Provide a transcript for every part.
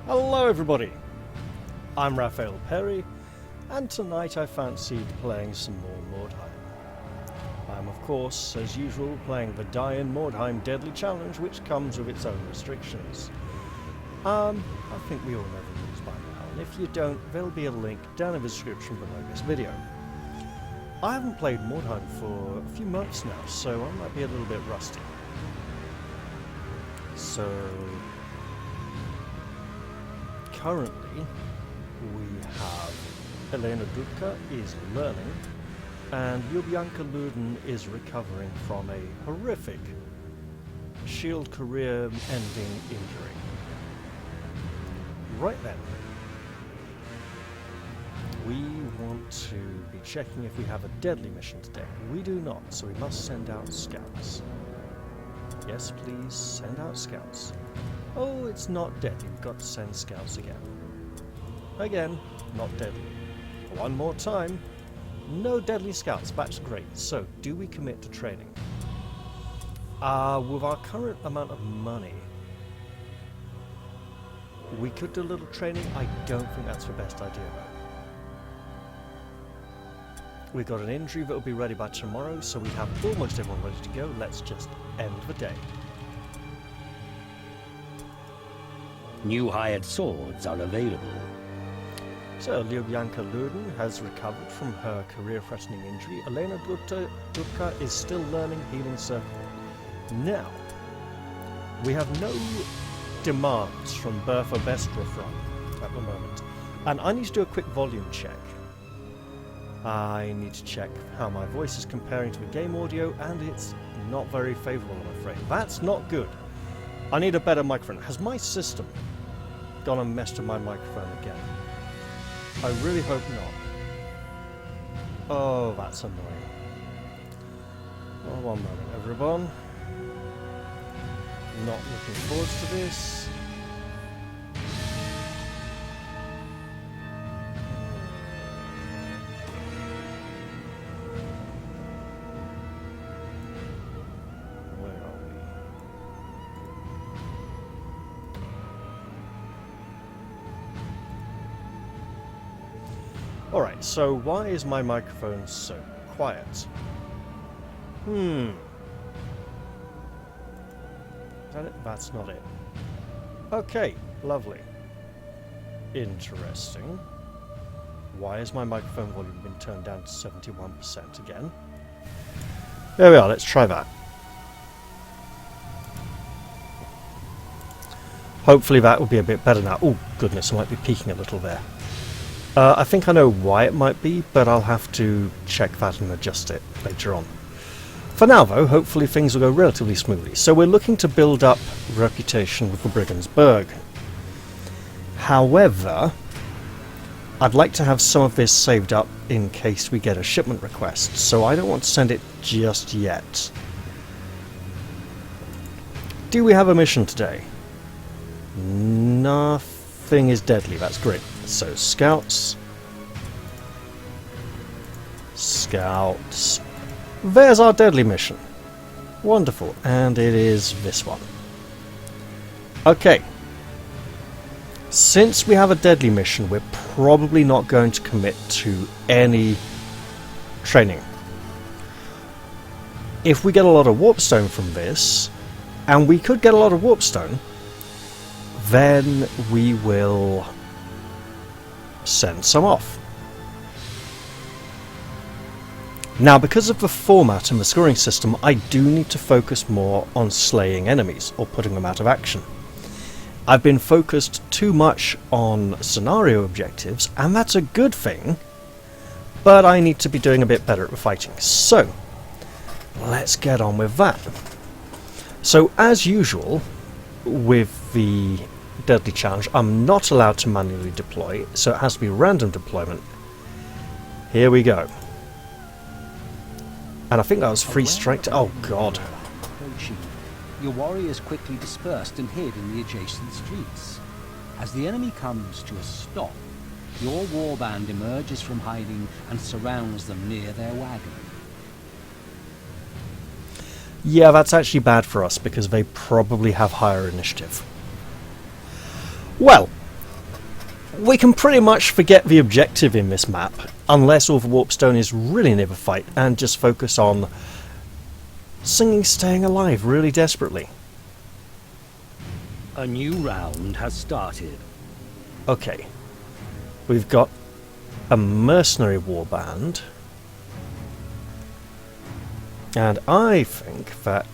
Hello everybody, I'm Raphael Perry, and tonight I fancied playing some more Mordheim. I'm of course, as usual, playing the Die in Mordheim Deadly Challenge, which comes with its own restrictions. I think we all know the rules by now, and if you don't, there'll be a link down in the description below this video. I haven't played Mordheim for a few months now, so I might be a little bit rusty. So currently, we have Helena Dudka is learning, and Ljubianka Luden is recovering from a horrific shield career-ending injury. Right then, we want to be checking if we have a deadly mission today. We do not, so we must send out scouts. Yes, please, send out scouts. Oh, it's not deadly. We've got to send scouts again. Again, not deadly. One more time. No deadly scouts. That's great. So, do we commit to training? With our current amount of money, we could do a little training. I don't think that's the best idea, though. We've got an injury that will be ready by tomorrow, so we have almost everyone ready to go. Let's just end the day. New hired swords are available. So, Ljubianka Luden has recovered from her career-threatening injury. Helena Dudka is still learning Healing Circle. Now, we have no demands from Bertha Bestrofron at the moment. And I need to do a quick volume check. I need to check how my voice is comparing to the game audio, and it's not very favourable, I'm afraid. That's not good. I need a better microphone. Has my system gone and messed with my microphone again? I really hope not. Oh, that's annoying. Oh, one moment, everyone. Not looking forward to this. Where are we? Alright, so why is my microphone so quiet? Is that it? That's not it. Okay, lovely. Interesting. Why has my microphone volume been turned down to 71% again? There we are, let's try that. Hopefully that will be a bit better now. Oh goodness, I might be peaking a little there. I think I know why it might be, but I'll have to check that and adjust it later on. For now, though, hopefully things will go relatively smoothly. So we're looking to build up reputation with the Brigand's-Berg. However, I'd like to have some of this saved up in case we get a shipment request, so I don't want to send it just yet. Do we have a mission today? Nothing is deadly, that's great. So, scouts. Scouts. There's our deadly mission. Wonderful. And it is this one. Okay. Since we have a deadly mission, we're probably not going to commit to any training. If we get a lot of warpstone from this, and we could get a lot of warpstone, then we will send some off. Now, because of the format and the scoring system, I do need to focus more on slaying enemies, or putting them out of action. I've been focused too much on scenario objectives, and that's a good thing, but I need to be doing a bit better at the fighting. So, let's get on with that. So, as usual, with the Deadly Challenge, I'm not allowed to manually deploy, so it has to be random deployment. Here we go. And I think that was free strike to... Oh god. Your warriors quickly dispersed and hid in the adjacent streets. As the enemy comes to a stop, your warband emerges from hiding and surrounds them near their wagon. Yeah, that's actually bad for us because they probably have higher initiative. Well, we can pretty much forget the objective in this map, unless all the Warpstone is really near the fight, and just focus on singing Staying Alive really desperately. A new round has started. Okay. We've got a mercenary warband. And I think that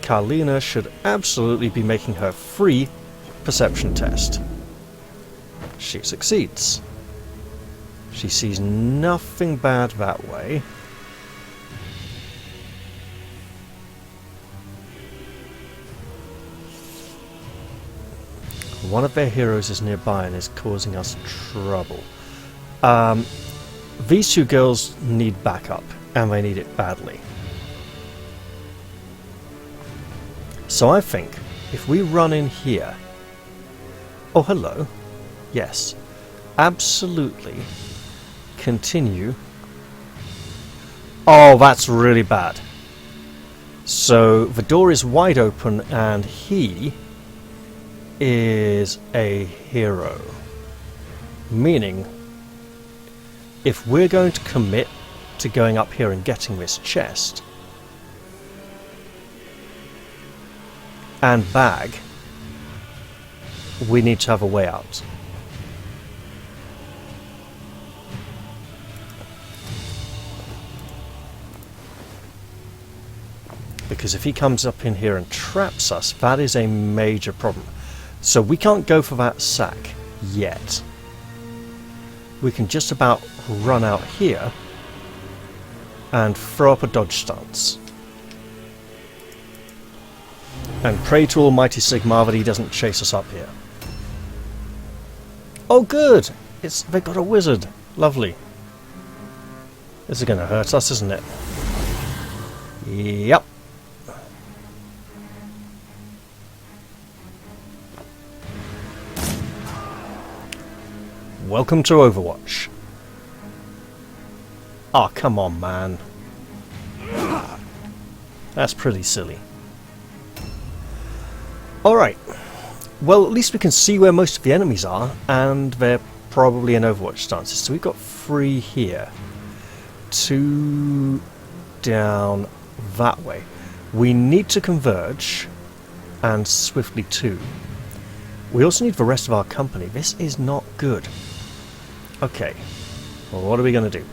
Karlina should absolutely be making her free perception test. She succeeds. She sees nothing bad that way. One of their heroes is nearby and is causing us trouble. These two girls need backup, and they need it badly. So I think if we run in here... Oh, hello. Yes. Absolutely. Continue. Oh, that's really bad. So the door is wide open and he is a hero. Meaning, if we're going to commit to going up here and getting this chest and bag, we need to have a way out. Because if he comes up in here and traps us, that is a major problem. So we can't go for that sack yet. We can just about run out here and throw up a dodge stance. And pray to Almighty Sigmar that he doesn't chase us up here. Oh good! They got a wizard. Lovely. This is going to hurt us, isn't it? Yep. Welcome to Overwatch. Oh, come on, man. That's pretty silly. Alright. Well, at least we can see where most of the enemies are, and they're probably in Overwatch stances. So we've got 3 here. 2 down that way. We need to converge, and swiftly too. We also need the rest of our company. This is not good. Okay. Well, what are we going to do?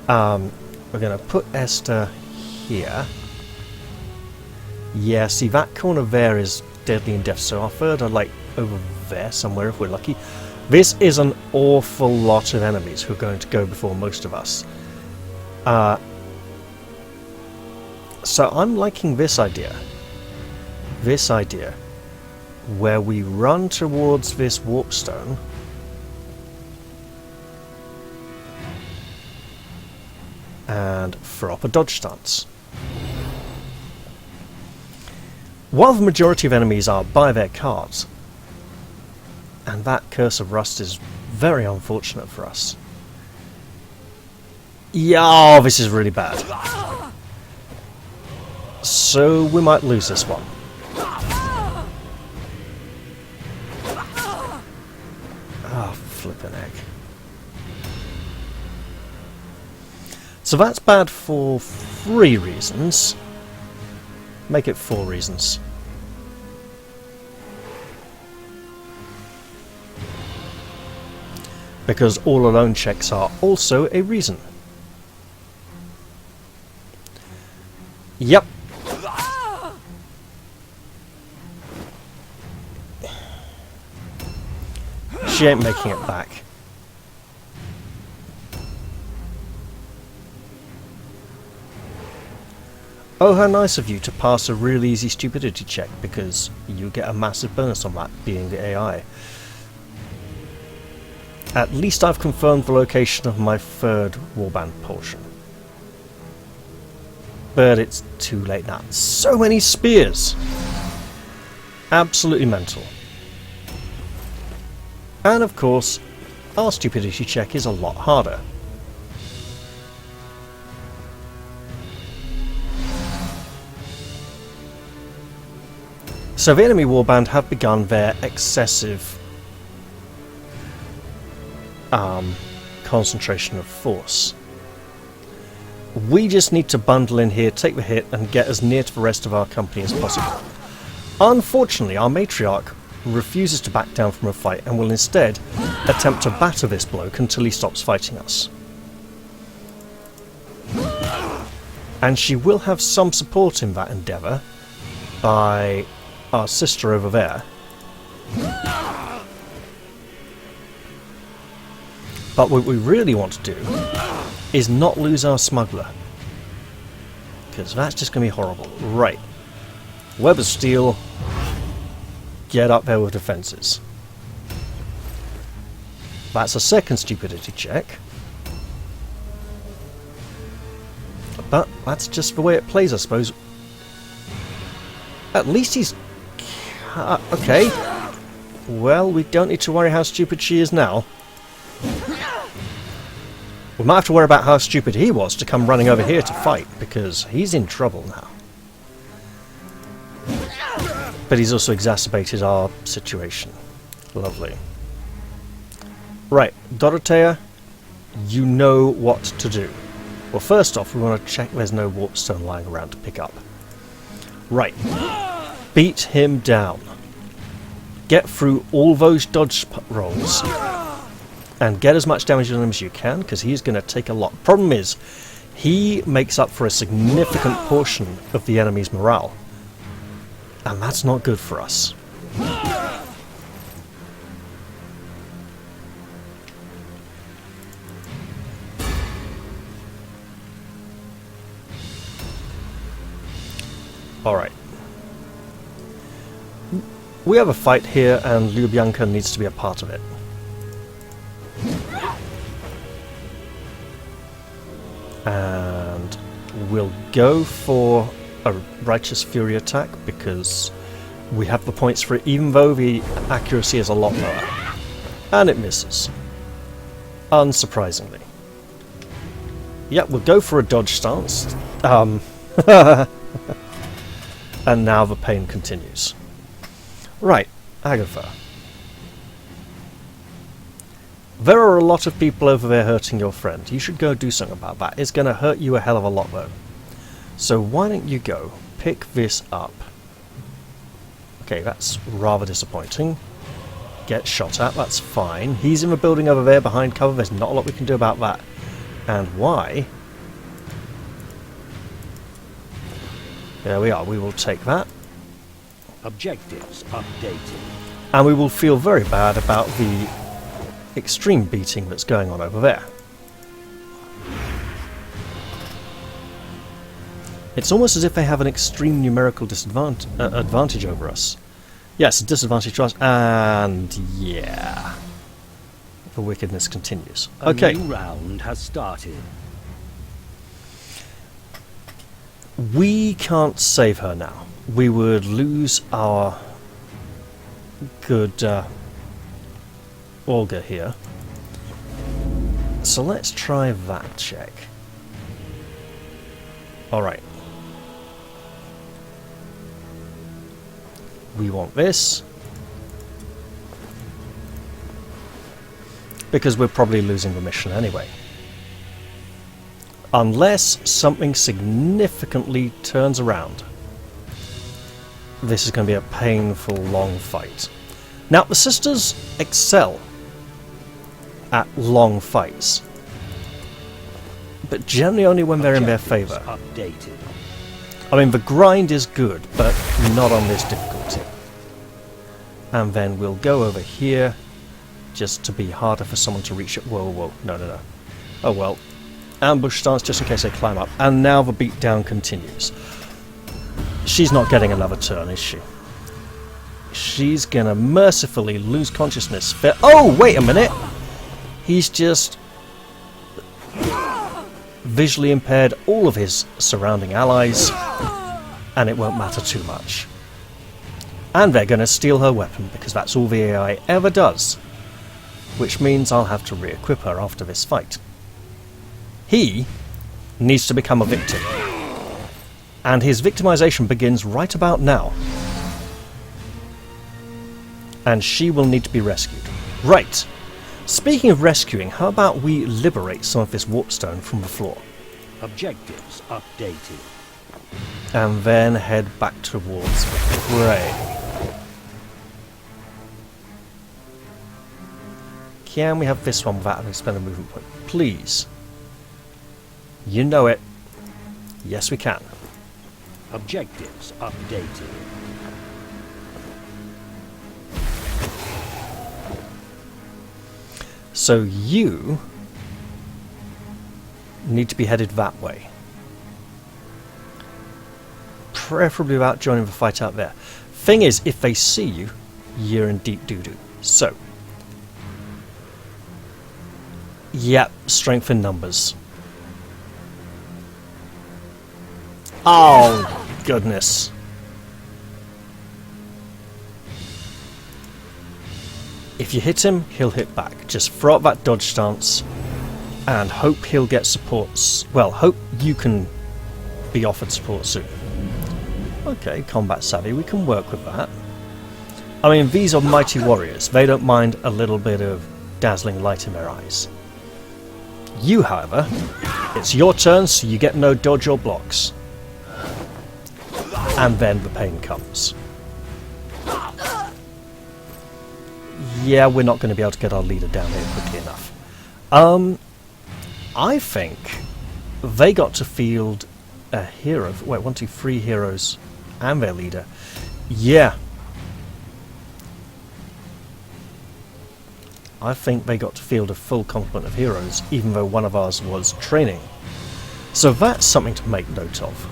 We're going to put Esther here. Yeah, see, that corner there is deadly and deaf, so our third are like over there somewhere if we're lucky. This is an awful lot of enemies who are going to go before most of us. So I'm liking this idea. This idea. Where we run towards this warpstone. And throw up a dodge stance. While the majority of enemies are by their cards, and that Curse of Rust is very unfortunate for us. Yeah, oh, this is really bad. So we might lose this one. Ah, flippin' egg. So that's bad for 3 reasons. Make it 4 reasons. Because all alone checks are also a reason. Yep. She ain't making it back. Oh, how nice of you to pass a real easy stupidity check, because you get a massive bonus on that, being the AI. At least I've confirmed the location of my 3rd warband portion. But it's too late now. So many spears! Absolutely mental. And of course, our stupidity check is a lot harder. So the enemy warband have begun their excessive concentration of force. We just need to bundle in here, take the hit, and get as near to the rest of our company as possible. Unfortunately, our matriarch refuses to back down from a fight and will instead attempt to batter this bloke until he stops fighting us. And she will have some support in that endeavour by our sister over there. But what we really want to do is not lose our smuggler, because that's just going to be horrible. Right. Web of Steel, get up there with defences. That's a second stupidity check. But that's just the way it plays, I suppose. At least he's... okay. Well, we don't need to worry how stupid she is now. We might have to worry about how stupid he was to come running over here to fight, because he's in trouble now. But he's also exacerbated our situation. Lovely. Right, Dorothea, you know what to do. Well, first off, we want to check there's no warpstone lying around to pick up. Right. Beat him down. Get through all those dodge rolls. And get as much damage on him as you can, because he's going to take a lot. Problem is, he makes up for a significant portion of the enemy's morale. And that's not good for us. Alright. We have a fight here, and Lubyanka needs to be a part of it. And we'll go for a Righteous Fury attack, because we have the points for it, even though the accuracy is a lot lower. And it misses. Unsurprisingly. Yep, we'll go for a dodge stance. And now the pain continues. Right, Agatha. There are a lot of people over there hurting your friend. You should go do something about that. It's going to hurt you a hell of a lot, though. So why don't you go pick this up? Okay, that's rather disappointing. Get shot at, that's fine. He's in the building over there behind cover. There's not a lot we can do about that. And why? There we are. We will take that. Objectives updated. And we will feel very bad about the extreme beating that's going on over there. It's almost as if they have an extreme numerical advantage over us. Yes, a disadvantage to us, and yeah, the wickedness continues. Okay. A new round has started. We can't save her now. We would lose our good Olga here. So let's try that check. Alright. We want this. Because we're probably losing the mission anyway. Unless something significantly turns around. This is going to be a painful, long fight. Now, the sisters excel at long fights. But generally only when they're in their favour. Updated. I mean, the grind is good, but not on this difficulty. And then we'll go over here, just to be harder for someone to reach it. Whoa, whoa, no. Oh well. Ambush stance, just in case they climb up. And now the beatdown continues. She's not getting another turn, is she? She's gonna mercifully lose consciousness. Oh, wait a minute! He's just visually impaired all of his surrounding allies, and it won't matter too much. And they're gonna steal her weapon, because that's all the AI ever does. Which means I'll have to re-equip her after this fight. He needs to become a victim. And his victimization begins right about now. And she will need to be rescued. Right. Speaking of rescuing, how about we liberate some of this warpstone from the floor? Objectives updated. And then head back towards the prey. Can we have this one without having to spend a movement point? Please. You know it. Yes, we can. Objectives updated. So you need to be headed that way. Preferably without joining the fight out there. Thing is, if they see you, you're in deep doo-doo. So, yep, strength in numbers. Oh, goodness. If you hit him, he'll hit back. Just throw up that dodge stance and hope he'll get supports. Well, hope you can be offered support soon. Okay, combat savvy, we can work with that. I mean, these are mighty warriors. They don't mind a little bit of dazzling light in their eyes. You, however, it's your turn, so you get no dodge or blocks. And then the pain comes. Yeah, we're not going to be able to get our leader down here quickly enough. I think they got to field a hero. Wait, 1, 2, 3 heroes and their leader. Yeah. I think they got to field a full complement of heroes, even though one of ours was training. So that's something to make note of.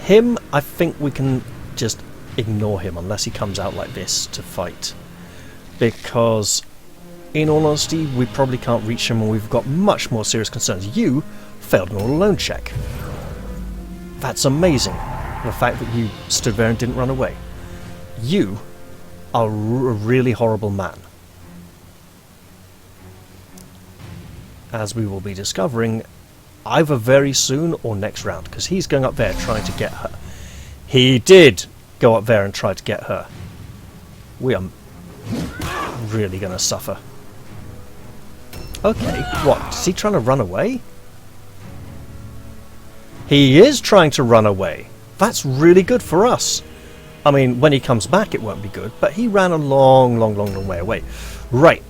Him, I think we can just ignore him unless he comes out like this to fight. Because, in all honesty, we probably can't reach him and we've got much more serious concerns. You failed an all-alone check. That's amazing. The fact that you stood there and didn't run away. You are a really horrible man. As we will be discovering either very soon or next round, because he's going up there trying to get her. He did go up there and try to get her. We are really going to suffer. Okay, what? Is he trying to run away? He is trying to run away. That's really good for us. I mean, when he comes back it won't be good, but he ran a long way away. Right,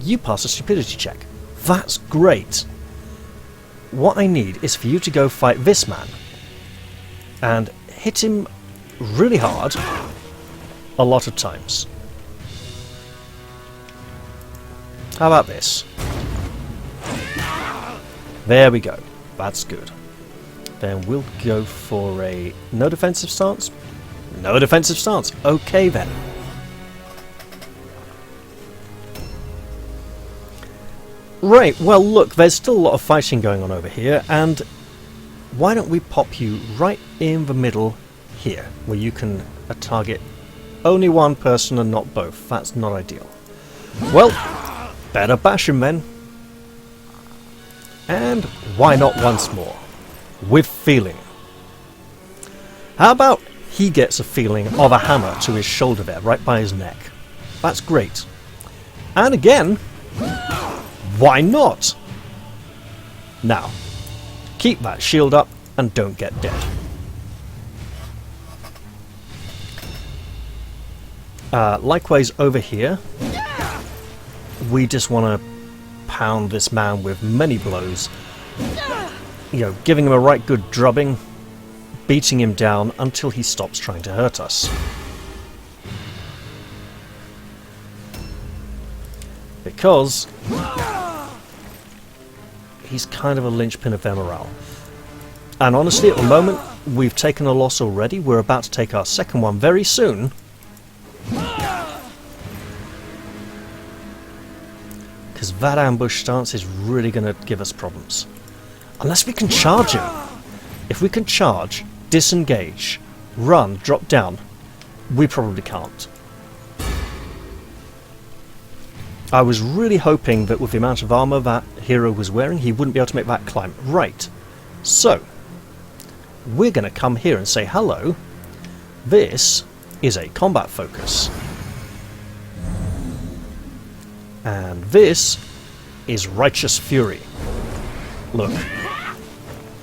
you pass a stupidity check. That's great. What I need is for you to go fight this man and hit him really hard a lot of times. How about this? There we go. That's good. Then we'll go for a no defensive stance. No defensive stance. Okay then. Right, well look, there's still a lot of fighting going on over here, and why don't we pop you right in the middle here, where you can target only one person and not both. That's not ideal. Well, better bash him then. And why not once more? With feeling. How about he gets a feeling of a hammer to his shoulder there, right by his neck. That's great. And again, why not? Now, keep that shield up and don't get dead. Likewise over here, we just want to pound this man with many blows. You know, giving him a right good drubbing, beating him down until he stops trying to hurt us. Because he's kind of a linchpin of their morale. And honestly, at the moment, we've taken a loss already. We're about to take our second one very soon. Because that ambush stance is really going to give us problems. Unless we can charge him. If we can charge, disengage, run, drop down, we probably can't. I was really hoping that with the amount of armor that hero was wearing, he wouldn't be able to make that climb. Right. So, we're going to come here and say hello. This is a combat focus. And this is Righteous Fury. Look,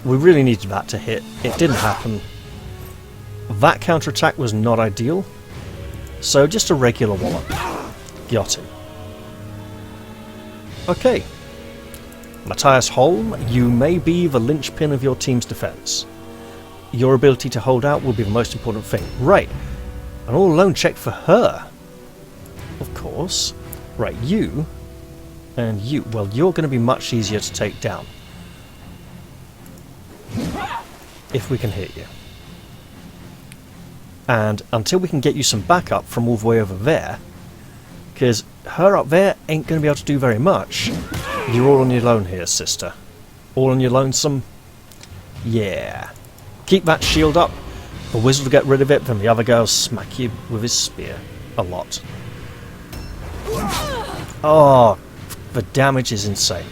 we really needed that to hit. It didn't happen. That counterattack was not ideal. So just a regular wallop. Got him. Okay. Matthias Holm, you may be the linchpin of your team's defense. Your ability to hold out will be the most important thing. Right. An all-alone check for her. Of course. Right, you and you. Well, you're going to be much easier to take down. If we can hit you. And until we can get you some backup from all the way over there, because her up there ain't going to be able to do very much. You're all on your own here, sister. All on your lonesome? Yeah. Keep that shield up. The wizard will get rid of it, then the other guy will smack you with his spear. A lot. Oh, the damage is insane.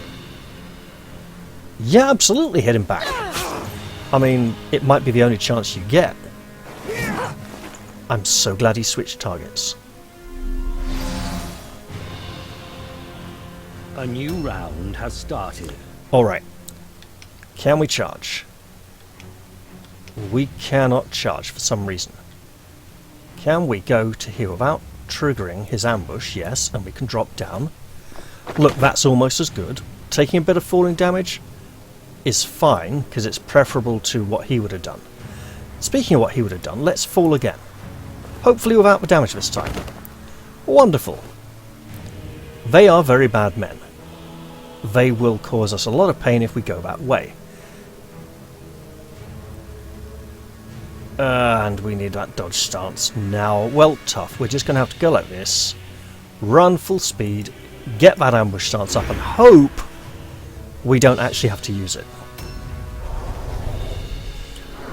Yeah, absolutely hit him back. I mean, it might be the only chance you get. I'm so glad he switched targets. A new round has started. Alright. Can we charge? We cannot charge for some reason. Can we go to here without triggering his ambush? Yes, and we can drop down. Look, that's almost as good. Taking a bit of falling damage is fine, because it's preferable to what he would have done. Speaking of what he would have done, let's fall again. Hopefully without the damage this time. Wonderful. They are very bad men. They will cause us a lot of pain if we go that way. And we need that dodge stance now. Well, tough. We're just going to have to go like this. Run full speed. Get that ambush stance up and hope we don't actually have to use it.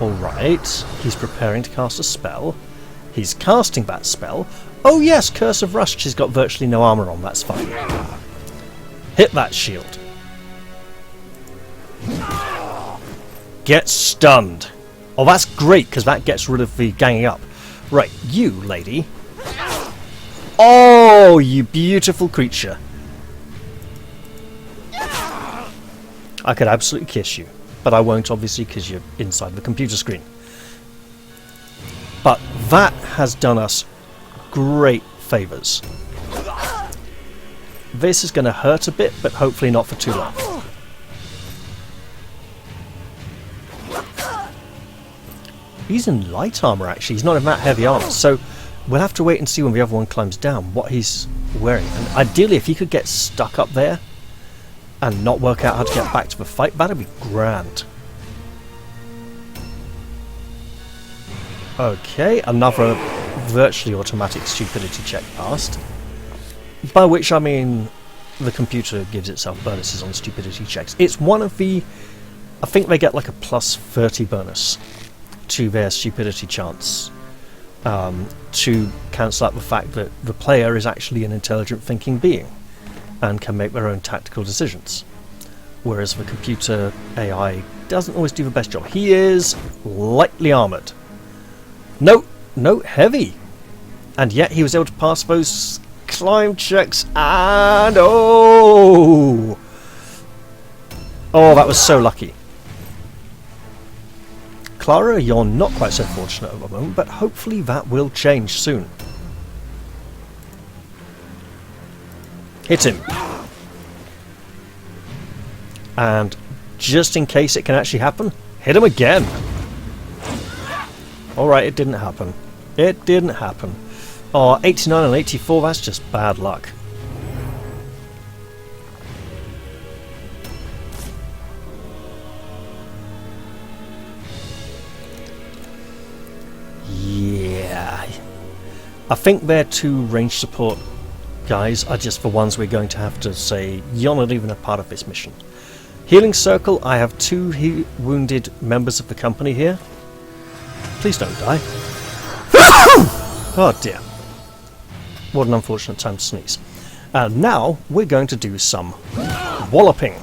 Alright. He's preparing to cast a spell. He's casting that spell. Oh yes, Curse of Rust. She's got virtually no armor on. That's fine. Hit that shield. Get stunned. Oh, that's great, because that gets rid of the ganging up. Right, you, lady. Oh, you beautiful creature. I could absolutely kiss you, but I won't, obviously, because you're inside the computer screen. But that has done us great favours. This is going to hurt a bit, but hopefully not for too long. He's in light armour, actually. He's not in that heavy armour, so we'll have to wait and see when the other one climbs down what he's wearing. And ideally, if he could get stuck up there and not work out how to get back to the fight, that'd be grand. Okay, another virtually automatic stupidity check passed. By which I mean the computer gives itself bonuses on stupidity checks. It's one of the... I think they get like a plus 30 bonus to their stupidity chance to cancel out the fact that the player is actually an intelligent thinking being and can make their own tactical decisions. Whereas the computer AI doesn't always do the best job. He is lightly armoured. No, heavy. And yet he was able to pass those climb checks and oh, that was so lucky. Clara, you're not quite so fortunate at the moment, but hopefully that will change soon. Hit him. And just in case it can actually happen, hit him again. Alright, it didn't happen. It didn't happen. Oh, 89 and 84, that's just bad luck. Yeah. I think their two range support guys are just the ones we're going to have to say, you're not even a part of this mission. Healing Circle, I have two wounded members of the company here. Please don't die. Oh dear. What an unfortunate time to sneeze. And now we're going to do some walloping.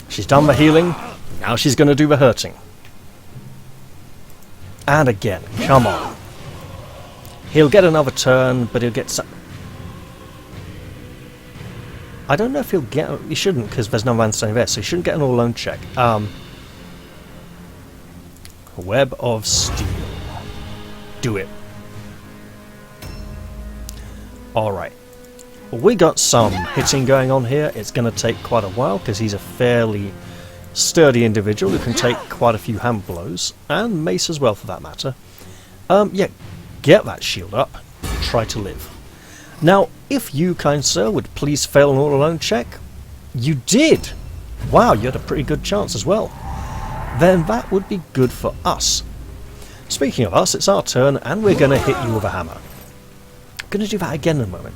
She's done the healing, now she's going to do the hurting. And again, come on. He'll get another turn, but he'll get... I don't know if he'll get... He shouldn't, because there's no man standing there, so he shouldn't get an all-alone check. Web of Steel. Do it. Alright. We got some hitting going on here. It's going to take quite a while, because he's a fairly sturdy individual who can take quite a few hand blows, and mace as well for that matter. Yeah, get that shield up. Try to live. Now, if you, kind sir, would please fail an all-alone check. You did! Wow, you had a pretty good chance as well. Then that would be good for us. Speaking of us, it's our turn, and we're going to hit you with a hammer. I'm going to do that again in a moment.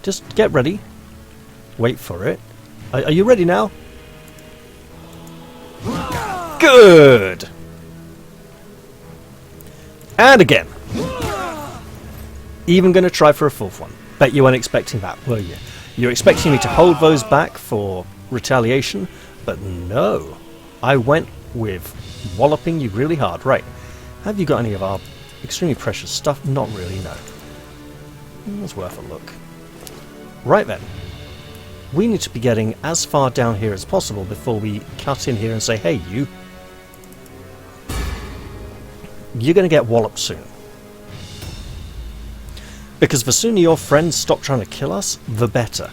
Just get ready. Wait for it. Are you ready now? Good! And again. Even going to try for a fourth one. Bet you weren't expecting that, were you? You're expecting me to hold those back for retaliation, but no. I went with walloping you really hard. Right. Have you got any of our extremely precious stuff? Not really, no. It's worth a look. Right then. We need to be getting as far down here as possible before we cut in here and say, hey, you. You're going to get walloped soon. Because the sooner your friends stop trying to kill us, the better.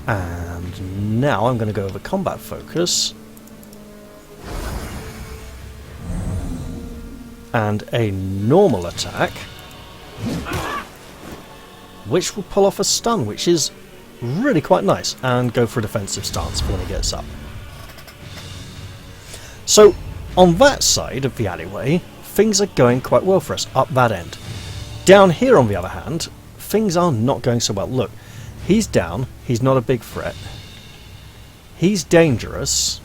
And now I'm going to go over combat focus. And a normal attack. Which will pull off a stun, which is really quite nice. And go for a defensive stance when he gets up. So, on that side of the alleyway, things are going quite well for us, up that end. Down here, on the other hand, things are not going so well. Look, he's down, he's not a big threat. He's dangerous.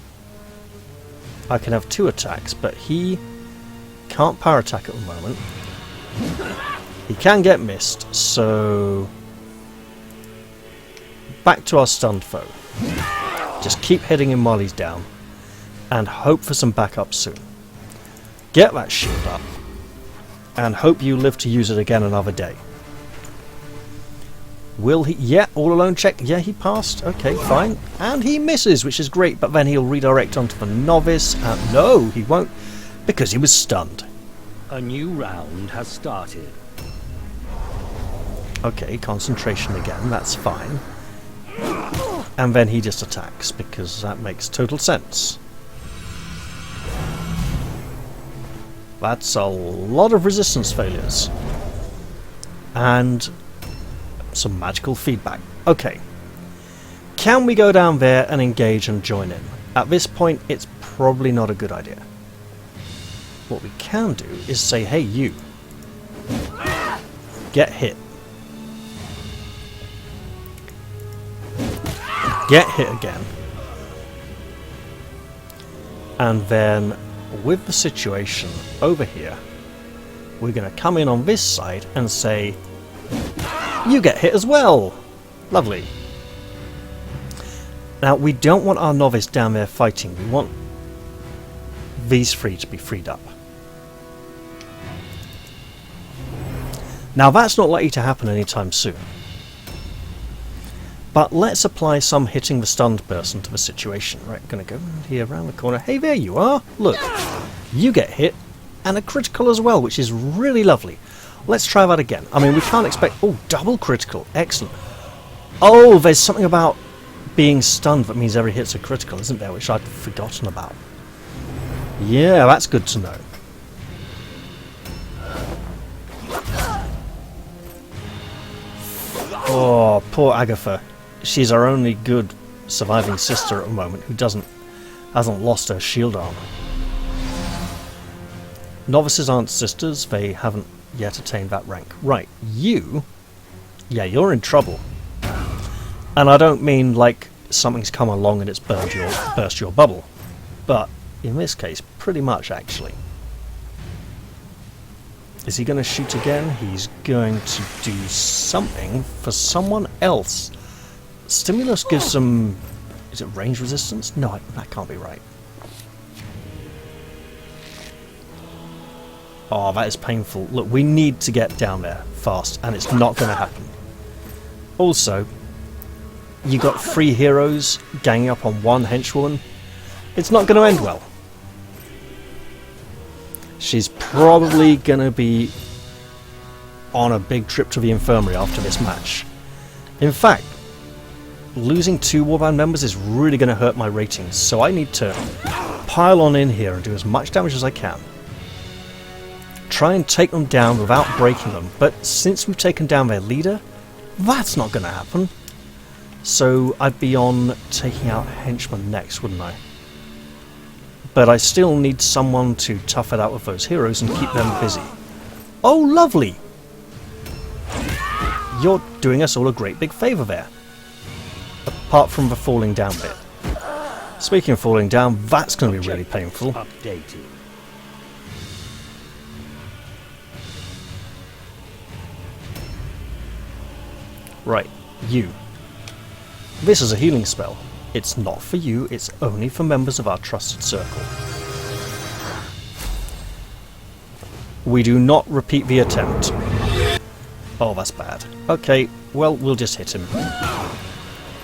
I can have 2 attacks, but he can't power attack at the moment. He can get missed, so... Back to our stunned foe. Just keep hitting him while he's down. And hope for some backup soon. Get that shield up. And hope you live to use it again another day. Will he? Yeah, all alone check. Yeah, he passed. Okay, fine. And he misses, which is great. But then he'll redirect onto the novice. No, he won't. Because he was stunned. A new round has started. Okay, concentration again. That's fine. And then he just attacks. Because that makes total sense. That's a lot of resistance failures. And some magical feedback. Okay. Can we go down there and engage and join in? At this point, it's probably not a good idea. What we can do is say, hey, you. Get hit. Get hit again. And then... with the situation over here, we're going to come in on this side and say, you get hit as well! Lovely. Now, we don't want our novice down there fighting. We want these 3 to be freed up. Now, that's not likely to happen anytime soon. But let's apply some hitting the stunned person to the situation. Right, gonna go here around the corner. Hey, there you are! Look, you get hit, and a critical as well, which is really lovely. Let's try that again. I mean, we can't expect... Oh, double critical. Excellent. Oh, there's something about being stunned that means every hit's a critical, isn't there? Which I'd forgotten about. Yeah, that's good to know. Oh, poor Agatha. She's our only good surviving sister at the moment who hasn't lost her shield armor. Novices aren't sisters, they haven't yet attained that rank. Right, you... yeah, you're in trouble. And I don't mean like something's come along and it's burst your bubble. But, in this case, pretty much actually. Is he going to shoot again? He's going to do something for someone else. Stimulus gives some... is it range resistance? No, that can't be right. Oh, that is painful. Look, we need to get down there fast, and it's not going to happen. Also, you got 3 heroes ganging up on 1 henchwoman. It's not going to end well. She's probably going to be on a big trip to the infirmary after this match. In fact, losing 2 warband members is really going to hurt my ratings, so I need to pile on in here and do as much damage as I can. Try and take them down without breaking them, but since we've taken down their leader, that's not going to happen. So I'd be on taking out henchmen next, wouldn't I? But I still need someone to tough it out with those heroes and keep them busy. Oh, lovely! You're doing us all a great big favour there. Apart from the falling down bit. Speaking of falling down, that's going to be really painful. Updated. Right, you. This is a healing spell. It's not for you, it's only for members of our trusted circle. We do not repeat the attempt. Oh, that's bad. Okay, well, we'll just hit him.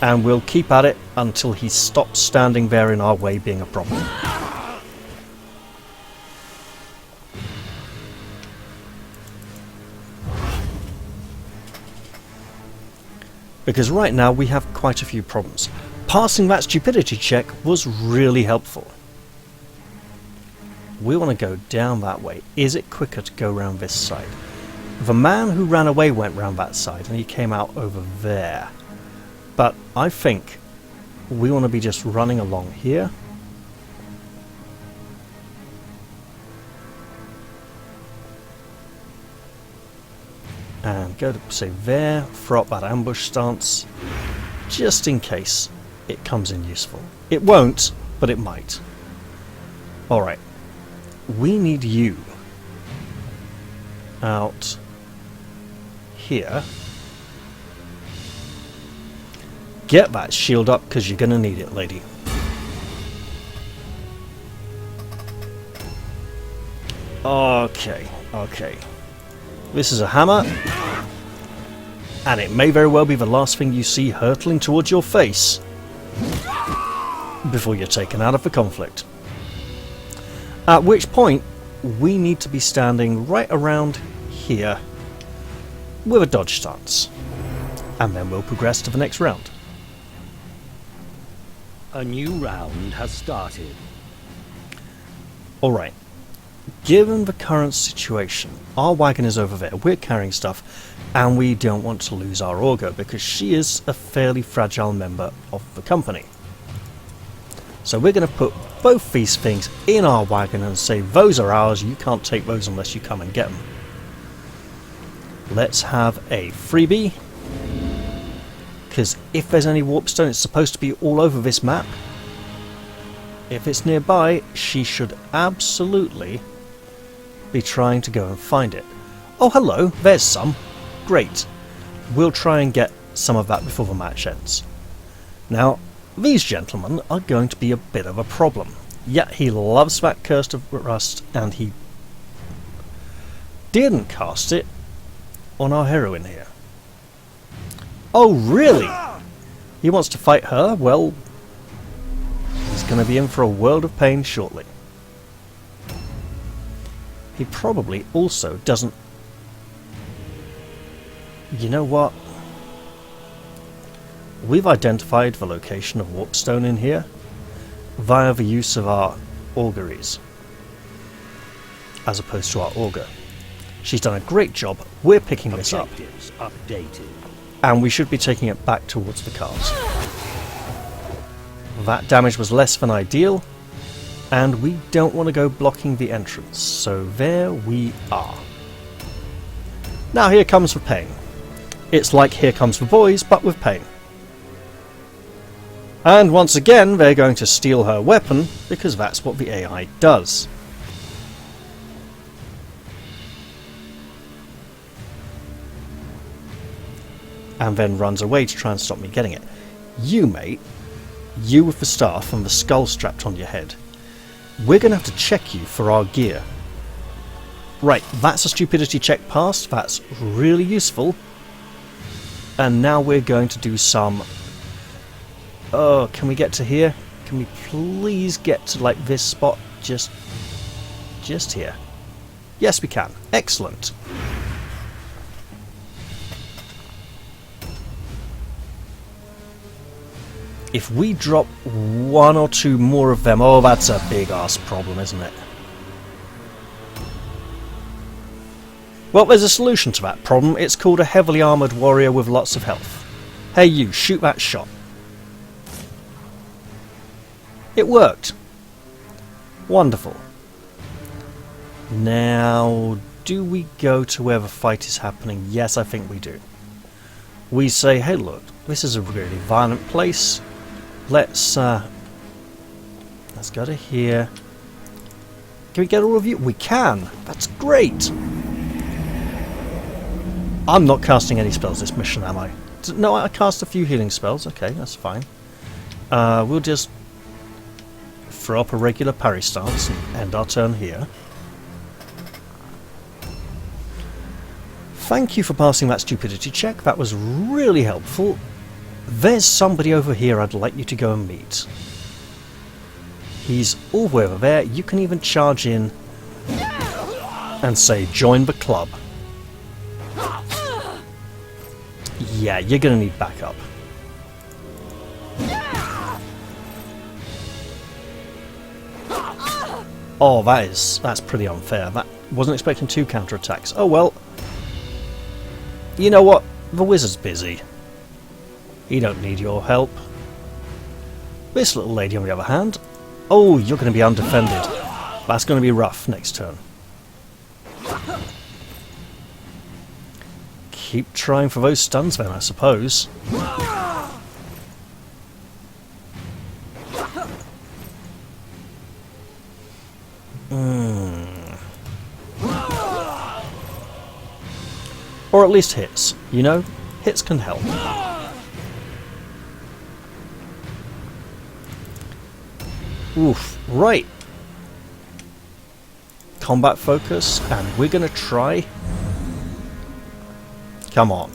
And we'll keep at it until he stops standing there in our way being a problem. Because right now we have quite a few problems. Passing that stupidity check was really helpful. We want to go down that way. Is it quicker to go around this side? The man who ran away went round that side and he came out over there. But I think we want to be just running along here. And go to, say, there, throw up that ambush stance, just in case it comes in useful. It won't, but it might. Alright. We need you out here. Get that shield up, because you're going to need it, lady. Okay, okay. This is a hammer, and it may very well be the last thing you see hurtling towards your face before you're taken out of the conflict. At which point, we need to be standing right around here with a dodge stance, and then we'll progress to the next round. A new round has started. Alright. Given the current situation, our wagon is over there, we're carrying stuff, and we don't want to lose our augur because she is a fairly fragile member of the company. So we're going to put both these things in our wagon and say, those are ours, you can't take those unless you come and get them. Let's have a freebie, because if there's any warpstone, it's supposed to be all over this map. If it's nearby, she should absolutely be trying to go and find it. Oh, hello, there's some. Great. We'll try and get some of that before the match ends. Now, these gentlemen are going to be a bit of a problem. Yet he loves that Curse of Rust, and he didn't cast it on our heroine here. Oh, really? He wants to fight her? Well, he's going to be in for a world of pain shortly. He probably also doesn't... You know what? We've identified the location of warpstone in here via the use of our auguries as opposed to our augur. She's done a great job. We're picking this up. Objectives updated. And we should be taking it back towards the cars. That damage was less than ideal, and we don't want to go blocking the entrance, so there we are. Now here comes the pain. It's like Here Comes the Boys, but with pain. And once again, they're going to steal her weapon, because that's what the AI does. And then runs away to try and stop me getting it. You, mate, you with the staff and the skull strapped on your head, we're going to have to check you for our gear. Right, that's a stupidity check passed. That's really useful. And now we're going to do some... Oh, can we get to here? Can we please get to, like, this spot? Just here. Yes, we can. Excellent. If we drop one or two more of them... Oh, that's a big-ass problem, isn't it? Well, there's a solution to that problem. It's called a heavily armoured warrior with lots of health. Hey you, shoot that shot. It worked. Wonderful. Now, do we go to where the fight is happening? Yes, I think we do. We say, hey look, this is a really violent place. Let's go to here. Can we get all of you? We can. That's great. I'm not casting any spells this mission, am I? No, I cast a few healing spells. Okay, that's fine. We'll just throw up a regular parry stance and end our turn here. Thank you for passing that stupidity check. That was really helpful. There's somebody over here I'd like you to go and meet. He's all the way over there. You can even charge in and say, join the club. Yeah, you're going to need backup. Oh, that's pretty unfair. That wasn't expecting 2 counterattacks. Oh well. You know what? The wizard's busy. He don't need your help. This little lady, on the other hand... Oh, you're going to be undefended. That's going to be rough next turn. Keep trying for those stuns then, I suppose. Or at least hits, you know? Hits can help. Oof, right. Combat focus, and we're gonna try... Come on.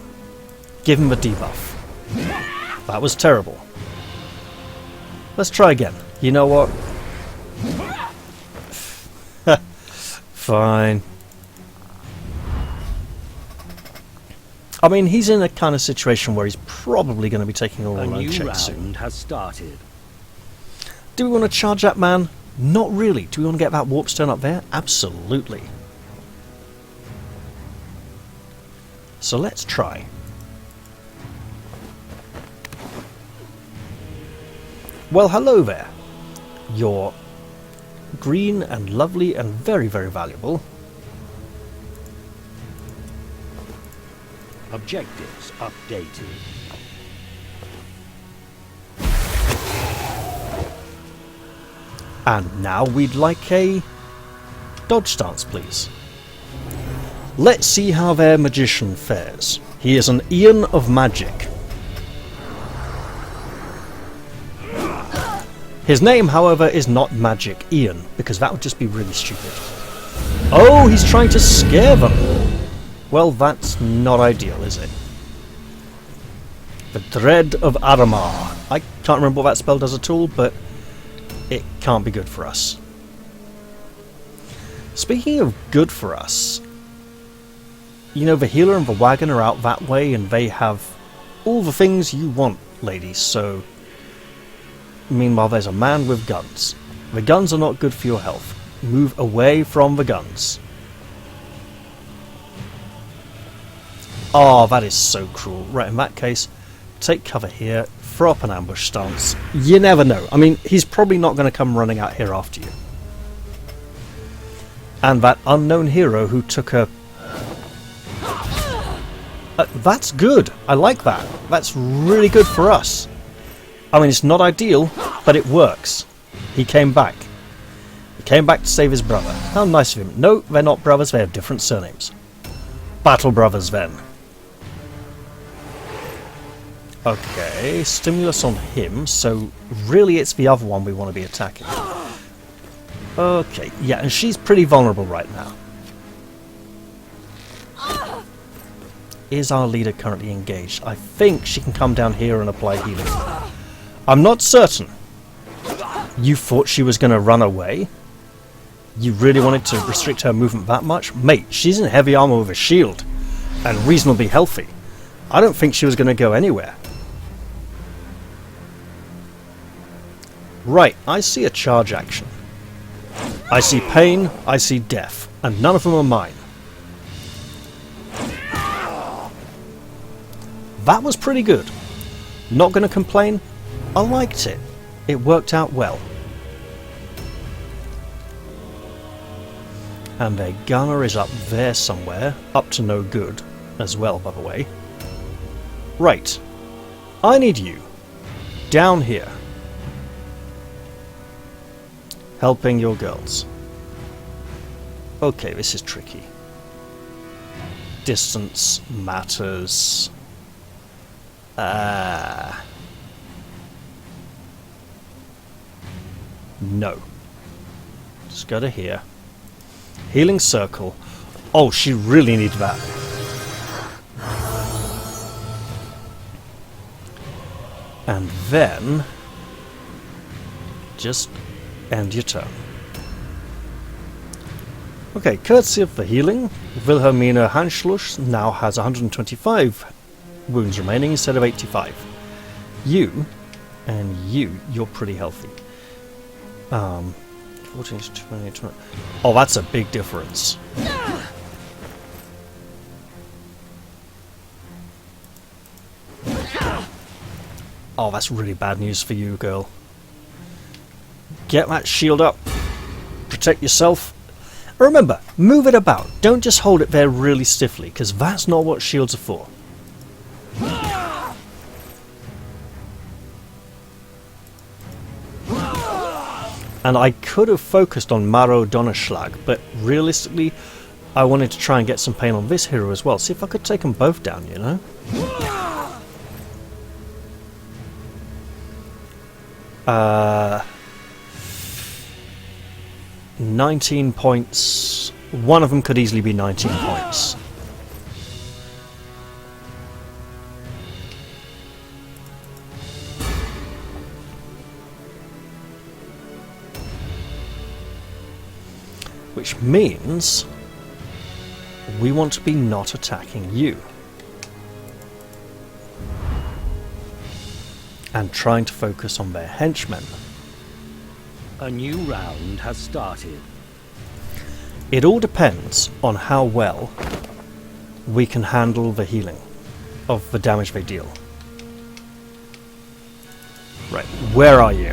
Give him a debuff. That was terrible. Let's try again. You know what? Fine. I mean, he's in a kind of situation where he's probably going to be taking all alone checks soon. A new round has started. Do we want to charge that man? Not really. Do we want to get that warp stone up there? Absolutely. So let's try. Well, hello there. You're green and lovely and very, very valuable. Objectives updated. And now we'd like a dodge stance, please. Let's see how their magician fares. He is an Ian of magic. His name, however, is not Magic Ian, because that would just be really stupid. Oh, he's trying to scare them! Well, that's not ideal, is it? The Dread of Aramar. I can't remember what that spell does at all, but it can't be good for us. Speaking of good for us, you know, the healer and the wagon are out that way, and they have all the things you want, ladies, so... Meanwhile, there's a man with guns. The guns are not good for your health. Move away from the guns. Oh, that is so cruel. Right, in that case, take cover here, throw up an ambush stance. You never know. I mean, he's probably not going to come running out here after you. And that unknown hero who took a... that's good. I like that. That's really good for us. I mean, it's not ideal, but it works. He came back. He came back to save his brother. How nice of him. No, they're not brothers, they have different surnames. Battle brothers, then. Okay, stimulus on him, so really it's the other one we want to be attacking. Okay, yeah, and she's pretty vulnerable right now. is our leader currently engaged? I think she can come down here and apply healing. I'm not certain. You thought she was going to run away? You really wanted to restrict her movement that much? Mate, she's in heavy armor with a shield. And reasonably healthy. I don't think she was going to go anywhere. Right, I see a charge action. I see pain, I see death. And none of them are mine. That was pretty good. Not going to complain. I liked it. It worked out well. And their gunner is up there somewhere. Up to no good as well, by the way. Right. I need you. Down here. Helping your girls. Okay, this is tricky. Distance matters. No. Just go to here. Healing circle. Oh, she really needs that. And then just end your turn. Okay, courtesy of the healing, Wilhelmina Hanschluss now has 125 wounds remaining instead of 85. You, and you're pretty healthy. 14 to 20, 20. Oh, that's a big difference. Oh, that's really bad news for you, girl. Get that shield up. Protect yourself. Remember, move it about. Don't just hold it there really stiffly, because that's not what shields are for. And I could have focused on Maro Donnerschlag, but realistically, I wanted to try and get some pain on this hero as well. See if I could take them both down, you know? 19 points. One of them could easily be 19 points. Which means we want to be not attacking you. And trying to focus on their henchmen. A new round has started. It all depends on how well we can handle the healing of the damage they deal. Right, where are you?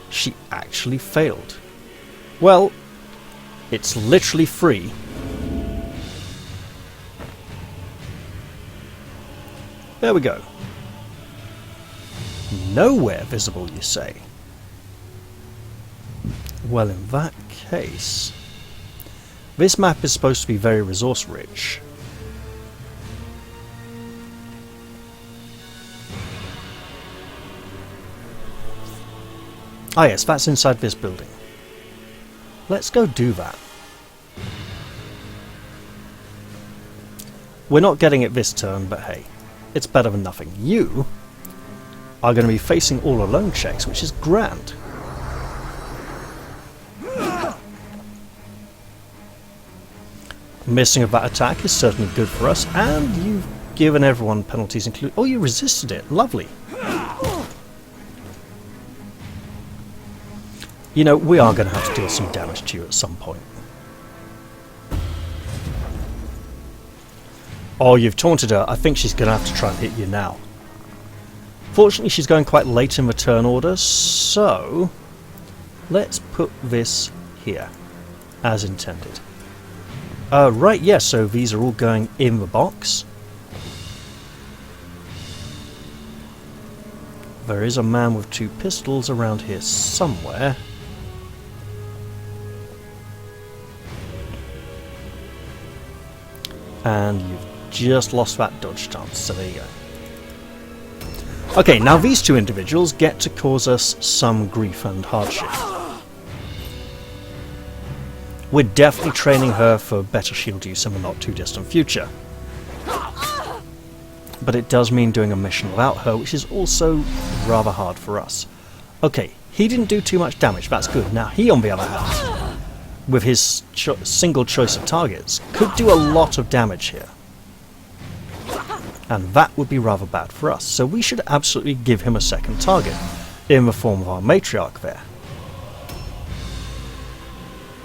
She actually failed. Well, it's literally free. There we go. Nowhere visible, you say? Well, in that case, this map is supposed to be very resource rich. Ah yes, that's inside this building. Let's go do that. We're not getting it this turn, but hey, it's better than nothing. You are going to be facing all alone checks, which is grand. Missing of that attack is certainly good for us, and you've given everyone penalties including... Oh, you resisted it. Lovely. You know, we are going to have to deal some damage to you at some point. Oh, you've taunted her. I think she's going to have to try and hit you now. Fortunately, she's going quite late in the turn order, so let's put this here, as intended. Right, yes, so these are all going in the box. There is a man with 2 pistols around here somewhere. And you've just lost that dodge chance, so there you go. Okay, now these 2 individuals get to cause us some grief and hardship. We're definitely training her for better shield use in the not too distant future. But it does mean doing a mission without her, which is also rather hard for us. Okay, he didn't do too much damage, that's good. Now he, on the other hand, with his single choice of targets, could do a lot of damage here. And that would be rather bad for us, so we should absolutely give him a second target, in the form of our matriarch there.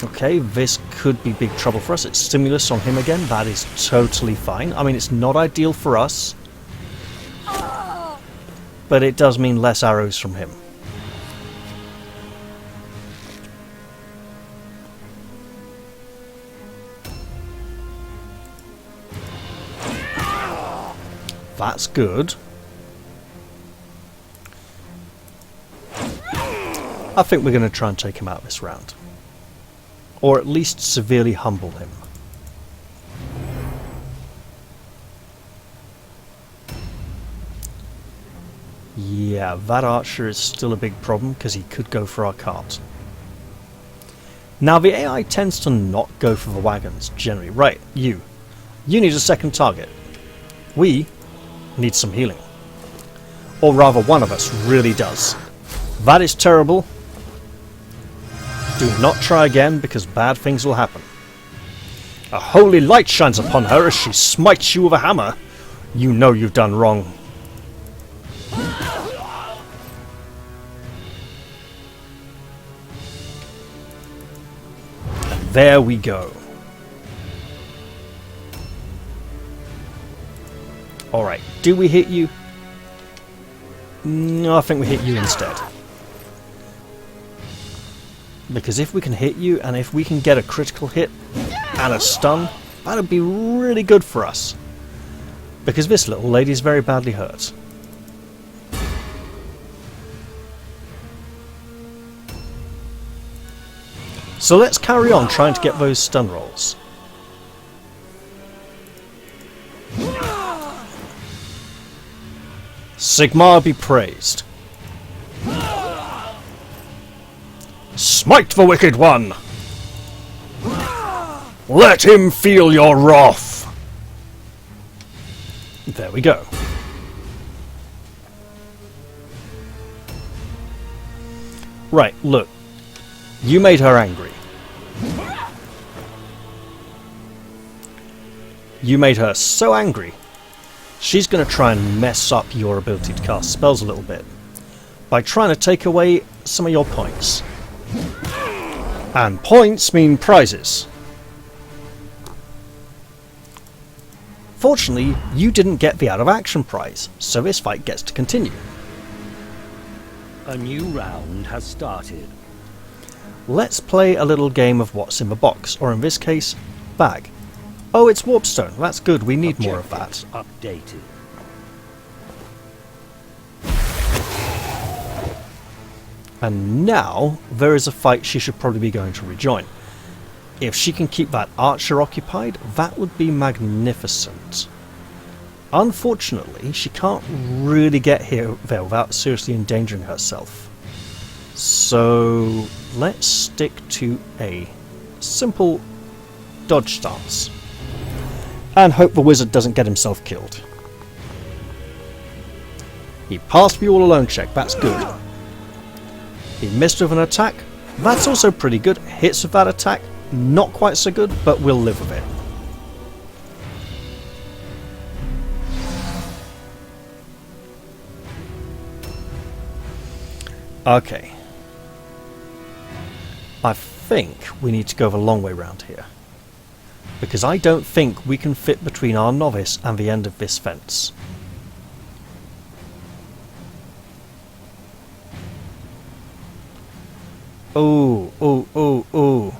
Okay, this could be big trouble for us. It's stimulus on him again, that is totally fine. I mean, it's not ideal for us, but it does mean less arrows from him. That's good. I think we're going to try and take him out this round. Or at least severely humble him. Yeah, that archer is still a big problem because he could go for our cart. Now the AI tends to not go for the wagons generally. Right, you need a second target. We need some healing. Or rather, one of us really does. That is terrible. Do not try again, because bad things will happen. A holy light shines upon her as she smites you with a hammer. You know you've done wrong. And there we go. Alright, do we hit you? No, I think we hit you instead. Because if we can hit you, and if we can get a critical hit and a stun, that'd be really good for us. Because this little lady's very badly hurt. So let's carry on trying to get those stun rolls. Sigmar be praised. Smite the wicked one! Let him feel your wrath! There we go. Right, look. You made her angry. You made her so angry, she's going to try and mess up your ability to cast spells a little bit by trying to take away some of your points. And points mean prizes. Fortunately, you didn't get the out of action prize, so this fight gets to continue. A new round has started. Let's play a little game of what's in the box, or in this case, bag. Oh, it's warpstone. That's good. We need more of that. Updated. And now, there is a fight she should probably be going to rejoin. If she can keep that archer occupied, that would be magnificent. Unfortunately, she can't really get there without seriously endangering herself. So, let's stick to a simple dodge stance. And hope the wizard doesn't get himself killed. He passed the all alone check, that's good. He missed with an attack, that's also pretty good. Hits with that attack, not quite so good, but we'll live with it. Okay. I think we need to go the long way round here. Because I don't think we can fit between our novice and the end of this fence. Oh.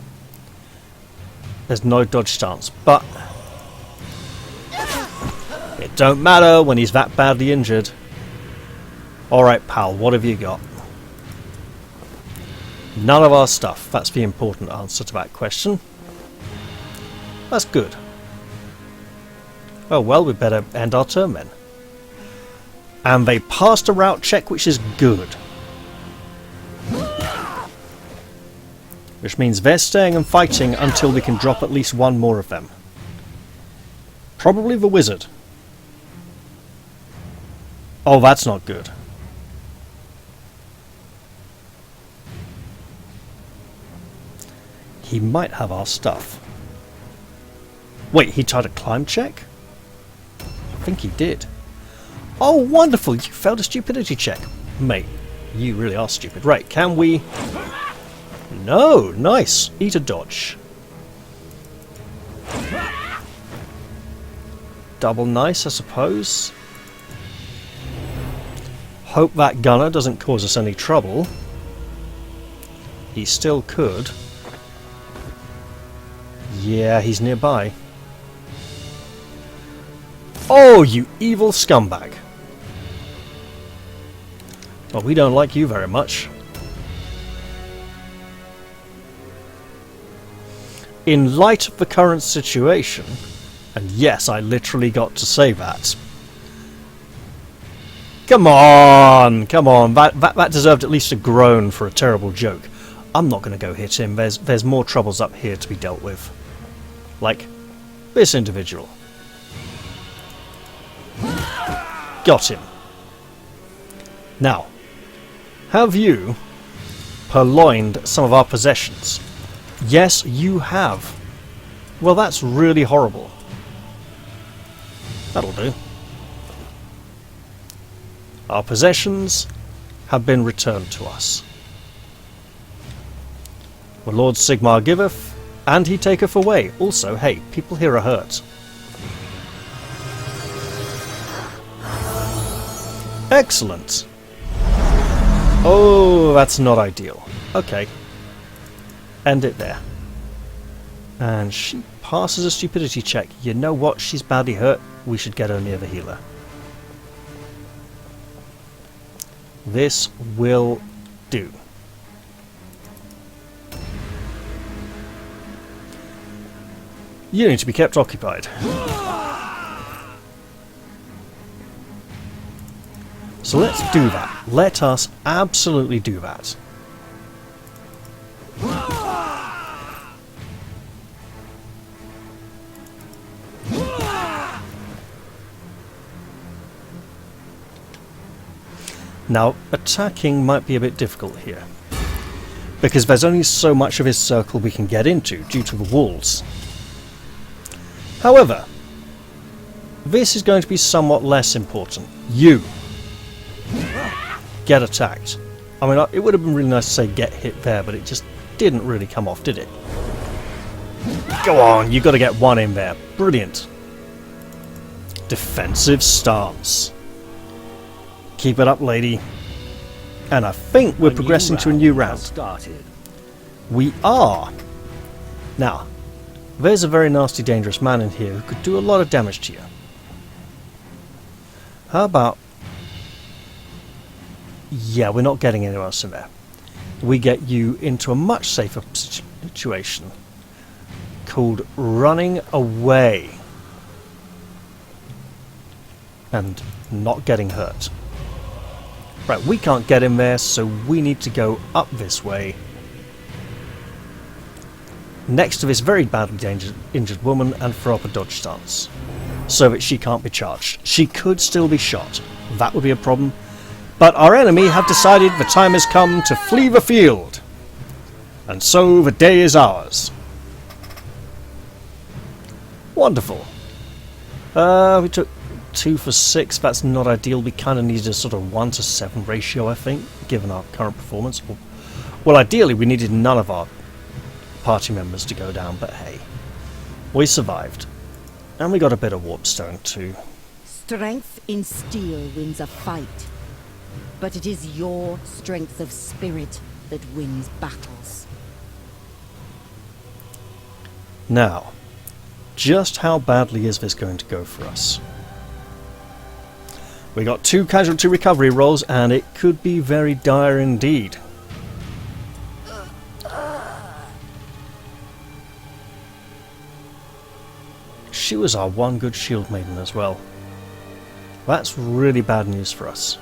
There's no dodge stance, but it don't matter when he's that badly injured. Alright, pal, what have you got? None of our stuff. That's the important answer to that question. That's good. Oh well, we better end our turn then. And they passed a route check, which is good. Which means they're staying and fighting until we can drop at least one more of them. Probably the wizard. Oh, that's not good. He might have our stuff. Wait, he tried a climb check? I think he did. Oh, wonderful! You failed a stupidity check. Mate, you really are stupid. Right, can we... No! Nice! Eat a dodge. Double nice, I suppose. Hope that gunner doesn't cause us any trouble. He still could. Yeah, he's nearby. Oh, you evil scumbag! Well, we don't like you very much. In light of the current situation, and yes, I literally got to say that. Come on! Come on, that deserved at least a groan for a terrible joke. I'm not going to go hit him, there's more troubles up here to be dealt with. Like this individual. Got him. Now, have you purloined some of our possessions? Yes, you have. Well, that's really horrible. That'll do. Our possessions have been returned to us. The Lord Sigmar giveth, and he taketh away. Also, hey, people here are hurt. Excellent. Oh, that's not ideal. Okay. End it there. And she passes a stupidity check. You know what? She's badly hurt. We should get her near the healer. This will do. You need to be kept occupied. So let's do that. Let us absolutely do that. Now, attacking might be a bit difficult here, because there's only so much of his circle we can get into due to the walls. However, this is going to be somewhat less important. You get attacked. I mean, it would have been really nice to say get hit there, but it just didn't really come off, did it? Go on, you got to get one in there. Brilliant. Defensive stance. Keep it up, lady. And I think we're progressing to a new round. Started. We are. Now, there's a very nasty, dangerous man in here who could do a lot of damage to you. How about... Yeah, we're not getting anyone else in there. We get you into a much safer situation called running away and not getting hurt. Right, we can't get in there, so we need to go up this way next to this very badly injured woman and throw up a dodge stance so that she can't be charged. She could still be shot. That would be a problem. But our enemy have decided the time has come to flee the field. And so the day is ours. Wonderful. We took 2 for 6. That's not ideal. We kind of needed a sort of 1 to 7 ratio, I think, given our current performance. Well, ideally, we needed none of our party members to go down, but hey. We survived. And we got a bit of warpstone, too. Strength in steel wins a fight. But it is your strength of spirit that wins battles. Now, just how badly is this going to go for us? We got 2 casualty recovery rolls, and it could be very dire indeed. She was our one good shield maiden as well. That's really bad news for us.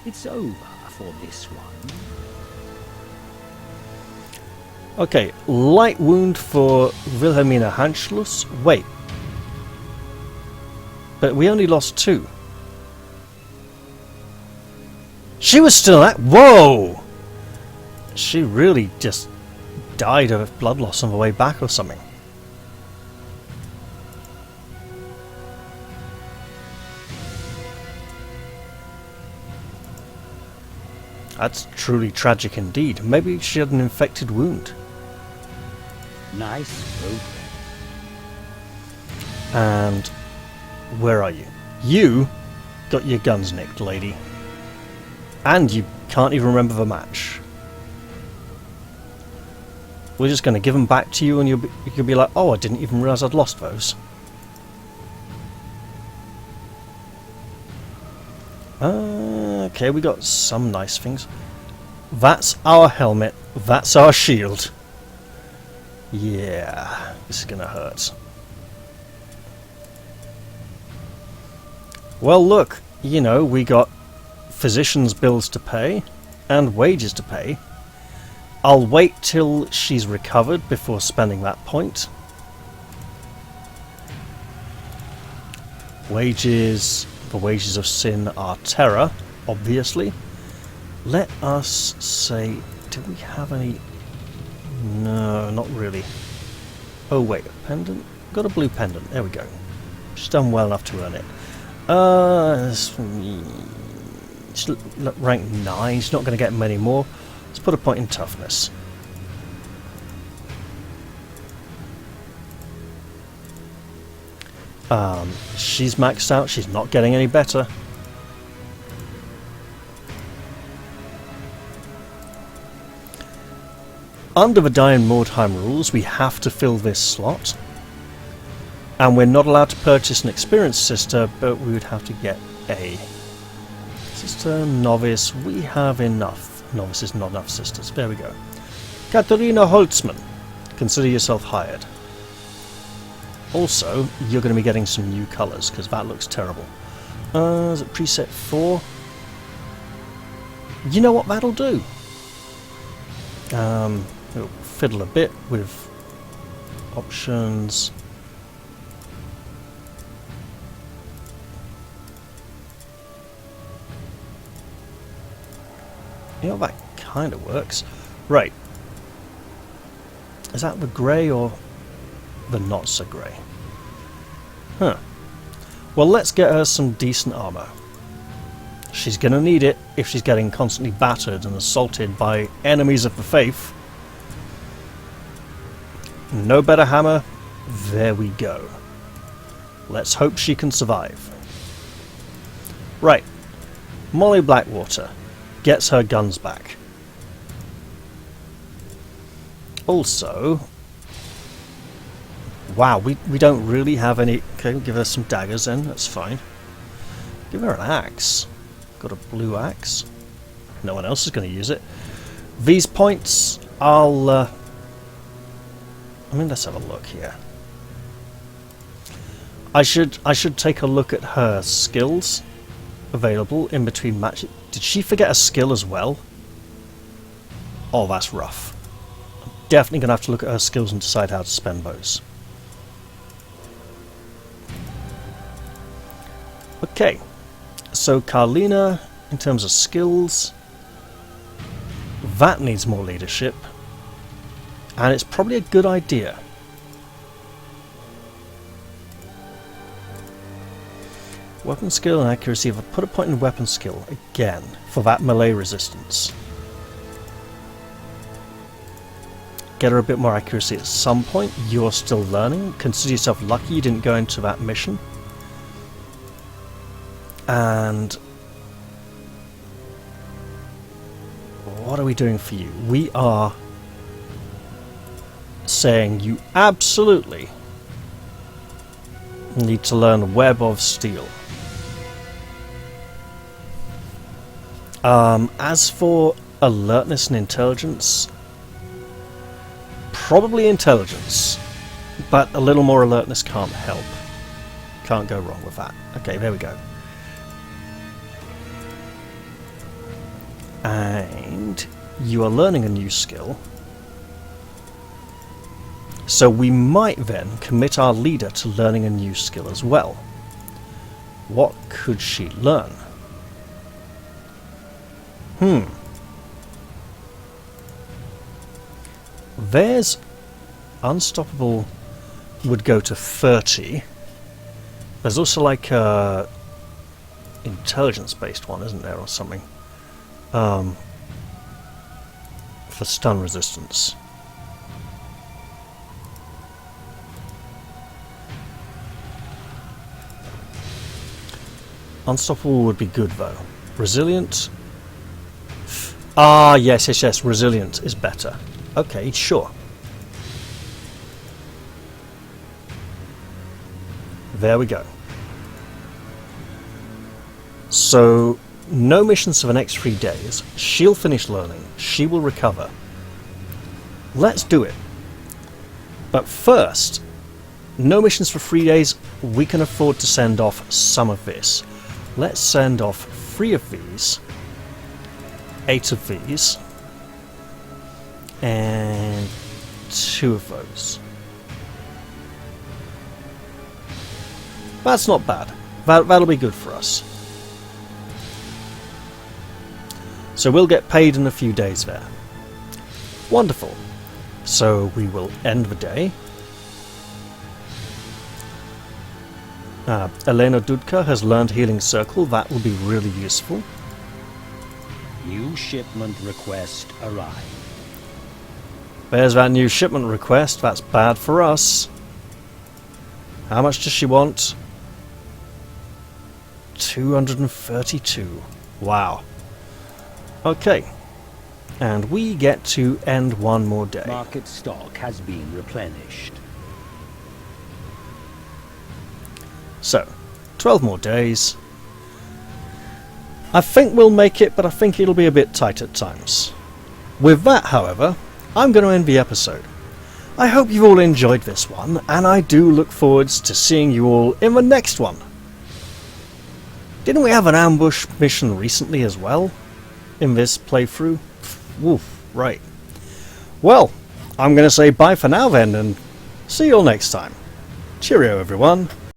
It's over for this one. Okay, light wound for Wilhelmina Hanschluss. Wait. But we only lost 2. She was still at... Whoa! She really just died of blood loss on the way back or something. That's truly tragic indeed. Maybe she had an infected wound. Nice progress. And where are you? You got your guns nicked, lady. And you can't even remember the match. We're just going to give them back to you and you'll be like, oh, I didn't even realise I'd lost those. Okay, we got some nice things. That's our helmet. That's our shield. Yeah, this is going to hurt. Well, look, you know, we got physicians' bills to pay and wages to pay. I'll wait till she's recovered before spending that point. Wages, the wages of sin are terror, obviously. Let us say, do we have any? No, not really. Oh wait, a pendant? Got a blue pendant, there we go. She's done well enough to earn it. She's rank 9, she's not going to get many more. Let's put a point in toughness. She's maxed out, she's not getting any better. Under the Dying Mordheim rules, we have to fill this slot. And we're not allowed to purchase an experienced sister, but we would have to get a sister, novice. We have enough novices, not enough sisters. There we go. Katharina Holtzmann, consider yourself hired. Also, you're going to be getting some new colours, because that looks terrible. Is it preset 4? You know what that'll do? It'll fiddle a bit with options. You know, that kind of works. Right. Is that the grey or the not so grey? Huh. Well, let's get her some decent armour. She's going to need it if she's getting constantly battered and assaulted by enemies of the faith. No better hammer. There we go. Let's hope she can survive. Right. Molly Blackwater gets her guns back. Also, wow, we don't really have any. Okay, we'll give her some daggers then, that's fine. Give her an axe. Got a blue axe. No one else is going to use it. These points, I mean, let's have a look here. I should take a look at her skills available in between matches. Did she forget a skill as well? Oh, that's rough. I'm definitely going to have to look at her skills and decide how to spend those. Okay, so Carlina, in terms of skills, that needs more leadership, and it's probably a good idea. Weapon skill and accuracy. If I put a point in weapon skill again for that melee resistance, get her a bit more accuracy at some point. You're still learning. Consider yourself lucky you didn't go into that mission. And what are we doing for you? We are saying you absolutely need to learn Web of Steel. As for alertness and intelligence, probably intelligence, but a little more alertness can't help. Can't go wrong with that. Okay, there we go. And you are learning a new skill. So we might then commit our leader to learning a new skill as well. What could she learn? There's unstoppable would go to 30. There's also like a intelligence-based one, isn't there, or something? For stun resistance. Unstoppable would be good though. Resilient. Ah, yes. Resilient is better. Okay, sure. There we go. So, no missions for the next 3 days. She'll finish learning. She will recover. Let's do it. But first, no missions for 3 days. We can afford to send off some of this. Let's send off 3 of these. 8 of these. And 2 of those. That's not bad. That'll be good for us. So we'll get paid in a few days there. Wonderful. So we will end the day. Elena Dudka has learned Healing Circle. That will be really useful. New shipment request arrived. There's that new shipment request. That's bad for us. How much does she want? 232. Wow. Okay. And we get to end one more day. Market stock has been replenished. So, 12 more days. I think we'll make it, but I think it'll be a bit tight at times. With that, however, I'm going to end the episode. I hope you've all enjoyed this one, and I do look forward to seeing you all in the next one. Didn't we have an ambush mission recently as well? In this playthrough? Woof, right. Well, I'm going to say bye for now then, and see you all next time. Cheerio, everyone.